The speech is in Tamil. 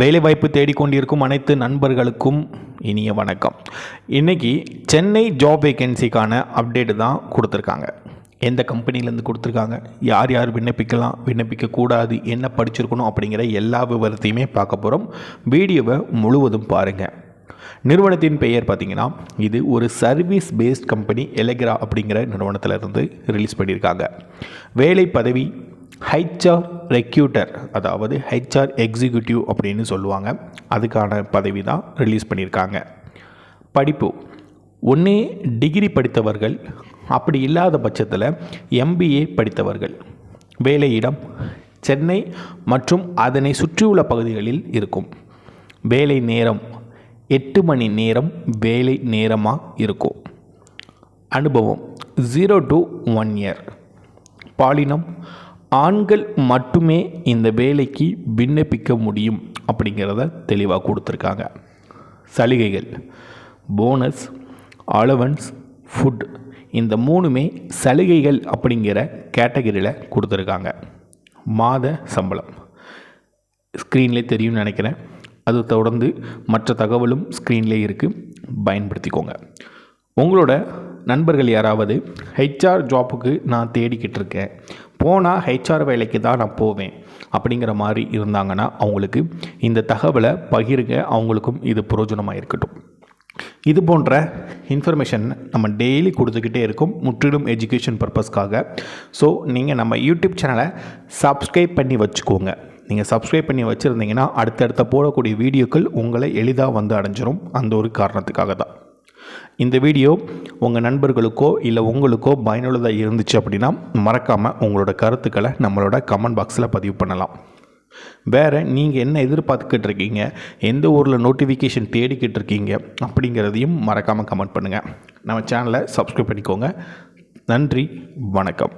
வேலைவாய்ப்பு தேடிக்கொண்டிருக்கும் அனைத்து நண்பர்களுக்கும் இனிய வணக்கம். இன்றைக்கி சென்னை ஜாப் வேகன்சிக்கான அப்டேட்டு தான் கொடுத்துருக்காங்க. எந்த கம்பெனிலேருந்து கொடுத்துருக்காங்க, யார் யார் விண்ணப்பிக்கலாம், விண்ணப்பிக்கக்கூடாது, என்ன படிச்சிருக்கணும் அப்படிங்கிற எல்லா விவரத்தையுமே பார்க்க போகிறோம். வீடியோவை முழுவதும் பாருங்கள். நிறுவனத்தின் பெயர் பார்த்திங்கன்னா, இது ஒரு சர்வீஸ் பேஸ்ட் கம்பெனி எலெக்ரா அப்படிங்கிற நிறுவனத்திலிருந்து ரிலீஸ் பண்ணியிருக்காங்க. வேலை பதவி ஹெச்ஆர் ரெக்யூட்டர், அதாவது ஹெச்ஆர் எக்ஸிக்யூட்டிவ் அப்படின்னு சொல்லுவாங்க. அதுக்கான பதவி தான் ரிலீஸ் பண்ணியிருக்காங்க. படிப்பு ஒன்றே டிகிரி படித்தவர்கள், அப்படி இல்லாத பட்சத்தில் எம்பிஏ படித்தவர்கள். வேலையிடம் சென்னை மற்றும் அதனை சுற்றியுள்ள பகுதிகளில் இருக்கும். வேலை நேரம் 8 மணி நேரம் வேலை நேரமாக இருக்கும். அனுபவம் 0 to 1 year. பாலினம் ஆண்கள் மட்டுமே இந்த வேலைக்கு விண்ணப்பிக்க முடியும் அப்படிங்கிறத தெளிவாக கொடுத்துருக்காங்க. சலுகைகள் போனஸ், அலவன்ஸ், ஃபுட், இந்த மூணுமே சலுகைகள் அப்படிங்கிற கேட்டகரியில் கொடுத்துருக்காங்க. மாத சம்பளம் ஸ்க்ரீன்லேயே தெரியும்னு நினைக்கிறேன். அது தொடர்ந்து மற்ற தகவலும் ஸ்க்ரீன்லேயே இருக்குது, பயன்படுத்திக்கோங்க. உங்களோட நண்பர்கள் யாராவது ஹெச்ஆர் ஜாப்புக்கு நான் தேடிக்கிட்டு இருக்கேன், போனால் ஹெச்ஆர் வேலைக்கு தான் நான் போவேன் அப்படிங்கிற மாதிரி இருந்தாங்கன்னா அவங்களுக்கு இந்த தகவலை பகிருங்க. அவங்களுக்கும் இது பிரயோஜனமாக இருக்கட்டும். இது போன்ற இன்ஃபர்மேஷன் நம்ம டெய்லி கொடுத்துக்கிட்டே இருக்கும், முற்றிலும் எஜுகேஷன் பர்பஸ்க்காக. ஸோ நீங்கள் நம்ம யூடியூப் சேனலை சப்ஸ்கிரைப் பண்ணி வச்சுக்கோங்க. நீங்கள் சப்ஸ்கிரைப் பண்ணி வச்சுருந்தீங்கன்னா அடுத்தடுத்த போடக்கூடிய வீடியோக்கள் உங்களை எளிதாக வந்து அடைஞ்சிரும். அந்த ஒரு காரணத்துக்காக தான் இந்த வீடியோ. உங்கள் நண்பர்களுக்கோ இல்லை உங்களுக்கோ பயனுள்ளதாக இருந்துச்சு அப்படின்னா மறக்காமல் உங்களோட கருத்துக்களை நம்மளோட கமெண்ட் பாக்ஸில் பதிவு பண்ணலாம். வேறு நீங்கள் என்ன எதிர்பார்த்துக்கிட்டு இருக்கீங்க, எந்த ஊரில் நோட்டிஃபிகேஷன் தேடிக்கிட்டு இருக்கீங்க அப்படிங்கிறதையும் மறக்காமல் கமெண்ட் பண்ணுங்கள். நம்ம சேனலை சப்ஸ்கிரைப் பண்ணிக்கோங்க. நன்றி, வணக்கம்.